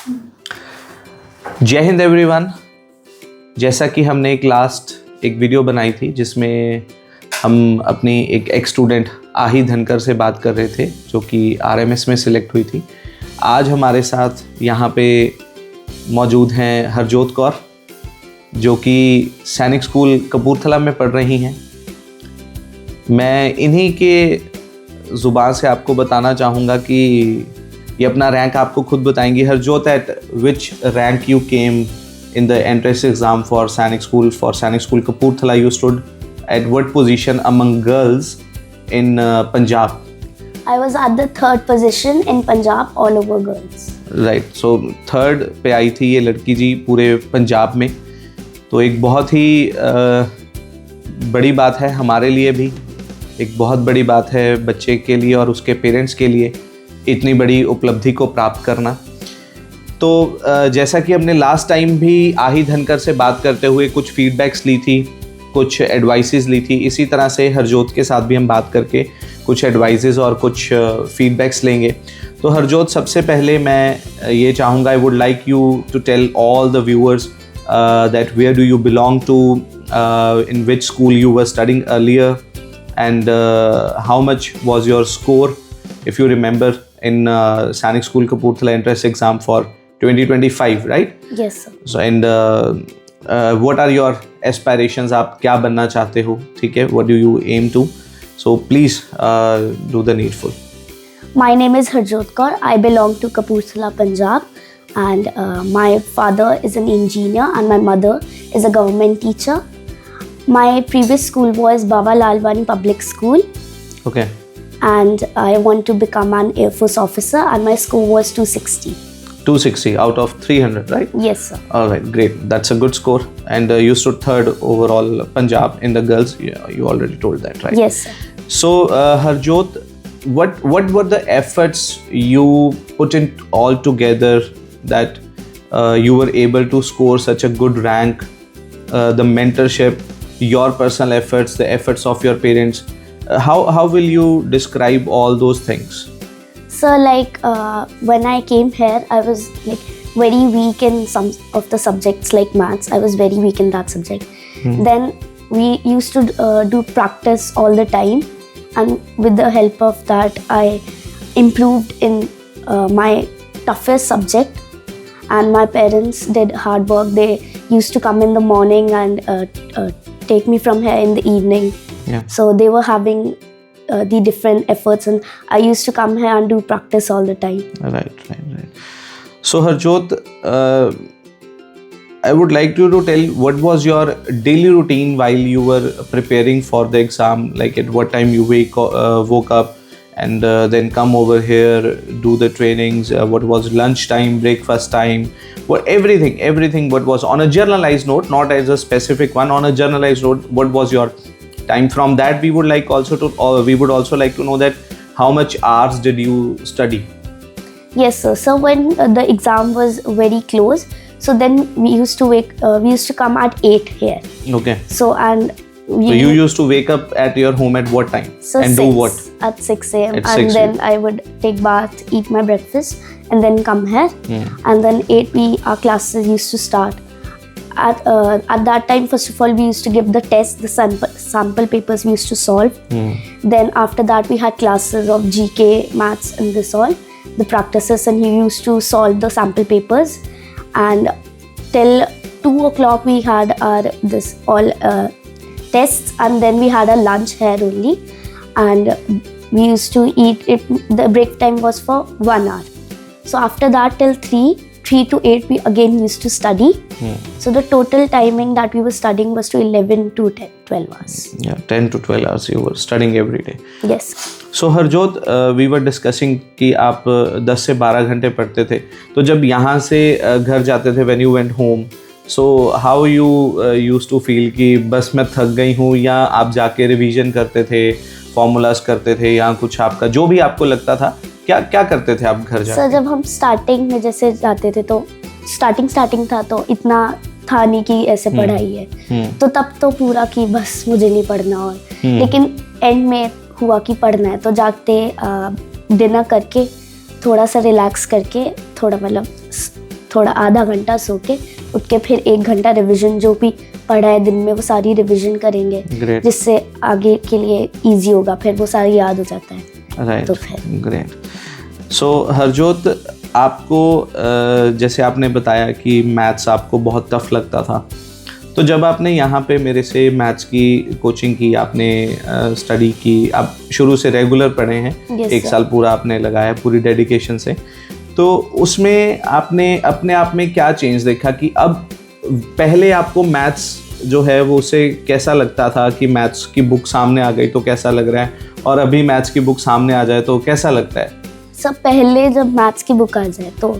जय हिंद एवरीवन। जैसा कि हमने एक वीडियो बनाई थी जिसमें हम अपनी एक एक्स स्टूडेंट आही धनकर से बात कर रहे थे जो कि आरएमएस में सिलेक्ट हुई थी। आज हमारे साथ यहाँ पे मौजूद हैं हरजोत कौर जो कि सैनिक स्कूल कपूरथला में पढ़ रही हैं। मैं इन्हीं के ज़ुबान से आपको बताना चाहूँगा कि ये अपना रैंक आपको खुद बताएंगी। Harjot, at which rank you came in the entrance exam for Sainik school Kapurthala? You stood at what position among girls in Punjab? I was at the third position in Punjab all over girls. Right, so third पे आई थी ये लड़की जी पूरे पंजाब में। तो एक बहुत ही बड़ी बात है हमारे लिए भी, एक बहुत बड़ी बात है बच्चे के लिए और उसके पेरेंट्स के लिए इतनी बड़ी उपलब्धि को प्राप्त करना। तो जैसा कि हमने लास्ट टाइम भी आही धनकर से बात करते हुए कुछ फीडबैक्स ली थी, कुछ एडवाइसेस ली थी, इसी तरह से हरजोत के साथ भी हम बात करके कुछ एडवाइसेस और कुछ फीडबैक्स लेंगे। तो हरजोत, सबसे पहले मैं ये चाहूँगा, I would like you to tell all the viewers that where do you belong to, in which school you were studying earlier and how much was your score if you remember in Sainik School Kapurthala entrance exam for 2025, right? Yes, sir. So and what are your aspirations? आप क्या बनना चाहते हो? ठीक है, what do you aim to? So please do the needful. My name is Harjot Kaur. I belong to Kapurthala, Punjab, and my father is an engineer and my mother is a government teacher. My previous school was Baba Lalwani Public School. Okay. And I want to become an Air Force officer and my score was 260. 260 out of 300, right? Yes, sir. All right, great. That's a good score. And you stood third overall Punjab in the girls. You already told that, right? Yes, sir. So, Harjot, what were the efforts you put in all together that you were able to score such a good rank? The mentorship, your personal efforts, the efforts of your parents. How will you describe all those things? So when I came here, I was like very weak in some of the subjects like maths. I was very weak in that subject. Then we used to do practice all the time, and with the help of that, I improved in my toughest subject. And my parents did hard work. They used to come in the morning and take me from here in the evening. Yeah. So they were having the different efforts, and I used to come here and do practice all the time. Right. So Harjot, I would like you to tell what was your daily routine while you were preparing for the exam. Like at what time you woke up and then come over here, do the trainings. What was lunch time, breakfast time, everything. What was on a generalized note, not as a specific one. On a generalized note, what was your time? From that we would also like to know that how much hours did you study? Yes, sir. So when the exam was very close, so then we used to come at 8 here. Okay. So you used to wake up at your home at what time? So and do what? At 6 a.m. At and 6 then I would take bath, eat my breakfast, and then come here. And then 8 our classes used to start. At that time, first of all, we used to give the test, the sample papers we used to solve. Then after that, we had classes of GK, maths, and this all, the practices, and he used to solve the sample papers. And till 2 o'clock, we had our tests, and then we had a lunch here only. And we used to eat it. The break time was for 1 hour. So after that, till 3 to 8, we again used to study. So the total timing that we were studying was to 11 to 12 hours. Yeah, 10 to 12 hours you were studying every day. Yes. So Harjot, we were discussing कि आप 10 से 12 घंटे पढ़ते थे। तो जब यहाँ से घर जाते थे, when you went home, so how you used to feel कि बस मैं थक गई हूँ, या आप जाके रिवीजन करते थे, फॉर्मूलाज करते थे, या कुछ आपका जो भी आपको लगता था, क्या करते थे आप घर जाके? सर, जब हम स्टार्टिंग में जैसे जाते थे तो स्टार्टिंग था तो इतना था नहीं कि ऐसे पढ़ाई है, तो तब तो पूरा कि बस मुझे नहीं पढ़ना। और लेकिन एंड में हुआ कि पढ़ना है, तो जागते डिनर करके थोड़ा सा रिलैक्स करके थोड़ा मतलब थोड़ा आधा घंटा सो के उठ के फिर 1 घंटा रिवीजन, जो भी पढ़ा है दिन में वो सारी रिवीजन करेंगे, जिससे आगे के लिए इजी होगा, फिर वो सारी याद हो जाता है। राइट, तो फिर ग्रेट। सो हरजोत, आपको जैसे आपने बताया कि मैथ्स आपको बहुत टफ लगता था, तो जब आपने यहाँ पे मेरे से मैथ्स की कोचिंग की, आपने स्टडी की, आप शुरू से रेगुलर पढ़े हैं, Yes, 1 साल पूरा आपने लगाया पूरी डेडिकेशन से, तो उसमें आपने अपने आप में क्या चेंज देखा कि अब पहले आपको मैथ्स जो है वो उसे कैसा लगता था कि मैथ्स की बुक सामने आ गई तो कैसा लग रहा है, और अभी मैथ्स की बुक सामने आ जाए तो कैसा लगता है? सब पहले जब मैथ्स की बुक आ जाए तो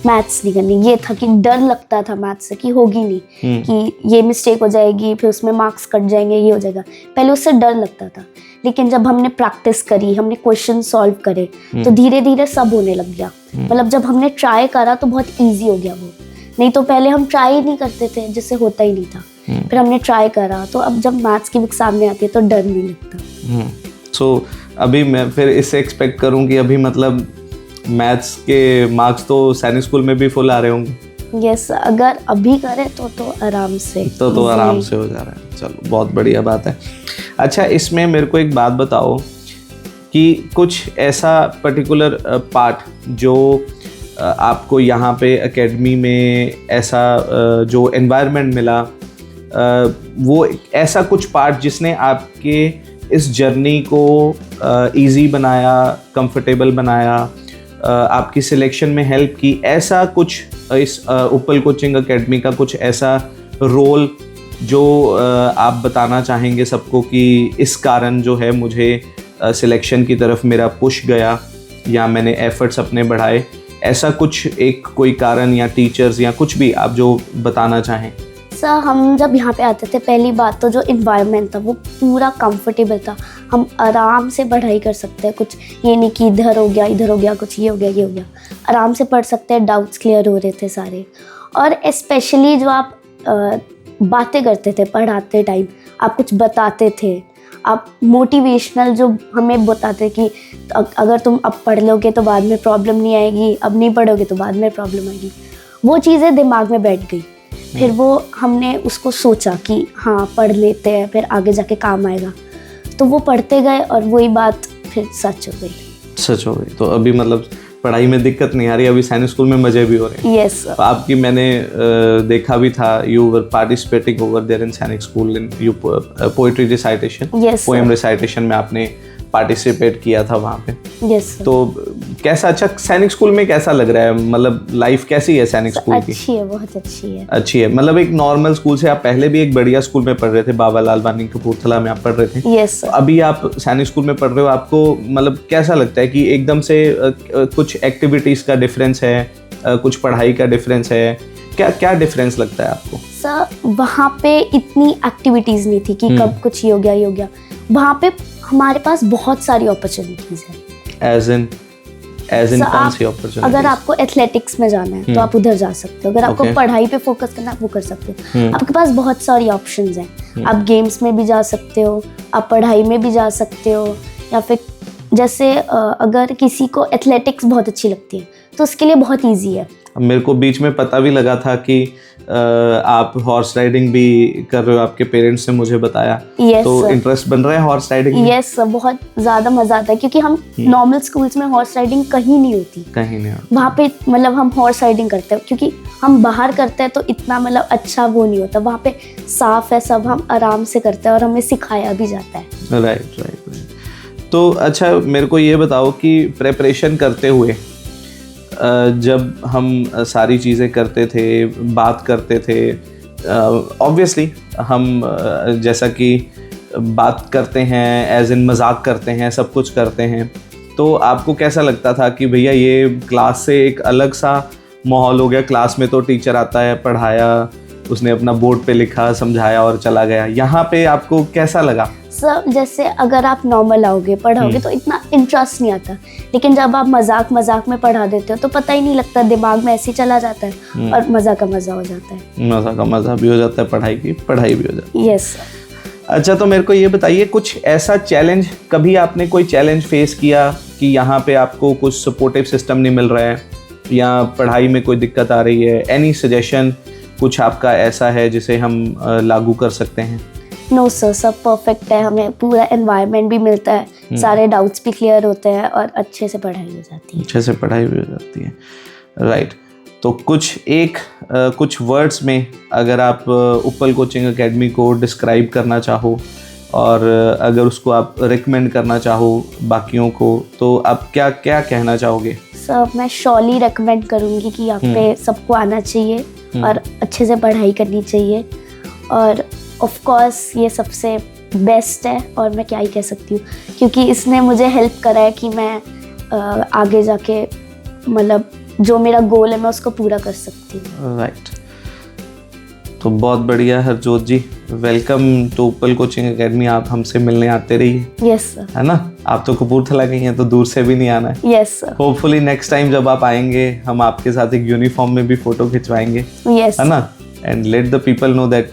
मैथ्स नहीं करनी, ये था कि डर लगता था मैथ्स से कि होगी नहीं, कि ये मिस्टेक हो जाएगी, फिर उसमें मार्क्स कट जाएंगे, ये हो जाएगा, पहले उससे डर लगता था। लेकिन जब हमने प्रैक्टिस करी, हमने क्वेश्चन सॉल्व करे, तो धीरे धीरे सब होने लग गया। मतलब जब हमने ट्राई करा तो बहुत ईजी हो गया वो, नहीं तो पहले हम ट्राई ही नहीं करते थे, जिससे होता ही नहीं था। फिर हमने ट्राई करा, तो अब जब मैथ्स की बुक सामने आती है तो डर नहीं लगता। सो अभी मैं फिर इससे एक्सपेक्ट करूँ कि अभी मतलब मैथ्स के मार्क्स तो सैनिक स्कूल में भी फुल आ रहे होंगे? यस, अगर अभी करें तो आराम से, तो आराम से हो जा रहा है। चलो, बहुत बढ़िया बात है। अच्छा, इसमें मेरे को एक बात बताओ कि कुछ ऐसा पर्टिकुलर पार्ट जो आपको यहाँ पे एकेडमी में ऐसा जो एनवायरनमेंट मिला, वो ऐसा कुछ पार्ट जिसने आपके इस जर्नी को इजी बनाया, कंफर्टेबल बनाया, आपकी सिलेक्शन में हेल्प की, ऐसा कुछ इस उपल कोचिंग एकेडमी का कुछ ऐसा रोल जो आप बताना चाहेंगे सबको कि इस कारण जो है मुझे सिलेक्शन की तरफ मेरा पुश गया या मैंने एफर्ट्स अपने बढ़ाए, ऐसा कुछ एक कोई कारण या टीचर्स या कुछ भी आप जो बताना चाहें? सर, हम जब यहाँ पे आते थे, पहली बात तो जो इन्वायरमेंट था वो पूरा कंफर्टेबल था, हम आराम से पढ़ाई कर सकते हैं, कुछ ये नहीं कि इधर हो गया, कुछ ये हो गया, आराम से पढ़ सकते हैं, डाउट्स क्लियर हो रहे थे सारे। और स्पेशली जो आप बातें करते थे पढ़ाते टाइम, आप कुछ बताते थे, आप मोटिवेशनल जो हमें बताते कि अगर तुम अब पढ़ लोगे तो बाद में प्रॉब्लम नहीं आएगी, अब नहीं पढ़ोगे तो बाद में प्रॉब्लम आएगी, वो चीज़ें दिमाग में बैठ गई। फिर वो हमने उसको सोचा कि हाँ पढ़ लेते हैं, फिर आगे जाके काम आएगा, तो वो पढ़ते गए और वही बात फिर सच हो गई। तो अभी मतलब पढ़ाई में दिक्कत नहीं आ रही, अभी सैनिक स्कूल में मजे भी हो रहे हैं? यस। आपकी मैंने देखा भी था, you were participating over there in Sainik school in you poetry recitation, poem recitation में आपने पार्टिसिपेट किया था वहाँ पे। यस। तो कैसा, अच्छा सैनिक स्कूल में कैसा लग रहा है, मतलब लाइफ कैसी है सैनिक स्कूल की? अच्छी है, बहुत अच्छी है। अच्छी है, मतलब एक नॉर्मल स्कूल से आप पहले भी एक बढ़िया स्कूल में पढ़ रहे थे, बाबा लाल वानी कपूरथला में आप पढ़ रहे थे। यस। अभी आप सैनिक स्कूल में पढ़ रहे हो, आपको मतलब कैसा लगता है कि एकदम से कुछ एक्टिविटीज का डिफरेंस है, कुछ पढ़ाई का डिफरेंस है, क्या डिफरेंस लगता है आपको? सर, वहाँ पे इतनी एक्टिविटीज नहीं थी कि कब कुछ ये हो गया, वहाँ पे हमारे पास बहुत सारी अपॉर्चुनिटीज है। एज इन कौन सी अपॉर्चुनिटीज? अगर आपको एथलेटिक्स में जाना है तो आप उधर जा सकते हो, अगर आपको पढ़ाई पे फोकस करना है वो कर सकते हो, आपके पास बहुत सारी ऑप्शंस हैं। आप गेम्स में भी जा सकते हो, आप पढ़ाई में भी जा सकते हो, या फिर जैसे अगर किसी को एथलेटिक्स बहुत अच्छी लगती है तो उसके लिए बहुत ईजी है। मेरे को बीच में पता भी लगा था कि आप हॉर्स राइडिंग भी कर रहे हो, आपके पेरेंट्स ने मुझे बताया। yes, तो इंटरेस्ट बन रहा है हॉर्स राइडिंग में? यस, बहुत ज़्यादा मज़ा आता है, क्योंकि हम नॉर्मल स्कूल्स में हॉर्स राइडिंग कहीं नहीं होती, वहाँ पे मतलब हम हॉर्स राइडिंग करते हैं, क्योंकि हम बाहर करते हैं तो इतना मतलब अच्छा वो नहीं होता, वहाँ पे साफ है सब, हम आराम से करते हैं और हमें सिखाया भी जाता है। राइट। तो अच्छा, मेरे को ये बताओ कि प्रेपरेशन करते हुए जब हम सारी चीज़ें करते थे, बात करते थे, ऑब्वियसली हम जैसा कि बात करते हैं एज इन मजाक करते हैं, सब कुछ करते हैं, तो आपको कैसा लगता था कि भैया ये क्लास से एक अलग सा माहौल हो गया, क्लास में तो टीचर आता है, पढ़ाया, उसने अपना बोर्ड पे लिखा, समझाया और चला गया, यहाँ पे आपको कैसा लगा? सर, जैसे अगर आप नॉर्मल आओगे पढ़ाओगे तो इतना इंटरेस्ट नहीं आता, लेकिन जब आप मजाक में पढ़ा देते हो तो पता ही नहीं लगता, दिमाग में ऐसे ही चला जाता है और मज़ा का मज़ा हो जाता है। मज़ा का मज़ा भी हो जाता है, पढ़ाई की पढ़ाई भी हो जाती है। यस। अच्छा, तो मेरे को ये बताइए, कुछ ऐसा चैलेंज, कभी आपने कोई चैलेंज फेस किया कि यहाँ पे आपको कुछ सपोर्टिव सिस्टम नहीं मिल रहा है, या पढ़ाई में कोई दिक्कत आ रही है, एनी सजेशन कुछ आपका ऐसा है जिसे हम लागू कर सकते हैं? नो सर, सब परफेक्ट है, हमें पूरा एनवायरनमेंट भी मिलता है, सारे डाउट्स भी क्लियर होते हैं और अच्छे से पढ़ाई हो जाती है। अच्छे से पढ़ाई भी हो जाती है, राइट। तो कुछ वर्ड्स में अगर आप उत्पल कोचिंग एकेडमी को डिस्क्राइब करना चाहो और अगर उसको आप रिकमेंड करना चाहो बाकियों को, तो आप क्या क्या कहना चाहोगे? सर मैं श्योरली रिकमेंड करूँगी कि यहाँ पे सबको आना चाहिए और अच्छे से पढ़ाई करनी चाहिए, और ऑफ कोर्स ये सबसे बेस्ट है और मैं क्या ही कह सकती हूँ, क्योंकि इसने मुझे हेल्प करा है कि मैं आगे जाके मतलब जो मेरा गोल है मैं उसको पूरा कर सकती हूँ। राइट। तो बहुत बढ़िया Harjot ji, welcome to Utpal coaching academy. आप हमसे मिलने आते रहिए। Yes sir. है ना, आप तो कपूरथला गई हैं तो दूर से भी नहीं आना है। Yes sir. Hopefully next time जब आप आएंगे हम आपके साथ एक यूनिफॉर्म में भी फोटो खिंचवाएंगे। यस। है ना, and let the people know that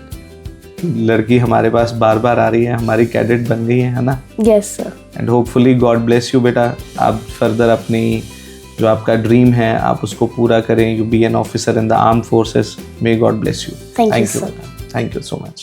लड़की हमारे पास बार बार आ रही है, हमारी कैडेट बन गई है ना। Yes sir. And hopefully God bless you बेटा, आप फर्दर अपनी जो आपका ड्रीम है आप उसको पूरा करें। You be an officer in the armed forces. May God bless you. Thank you sir. Thank you so much.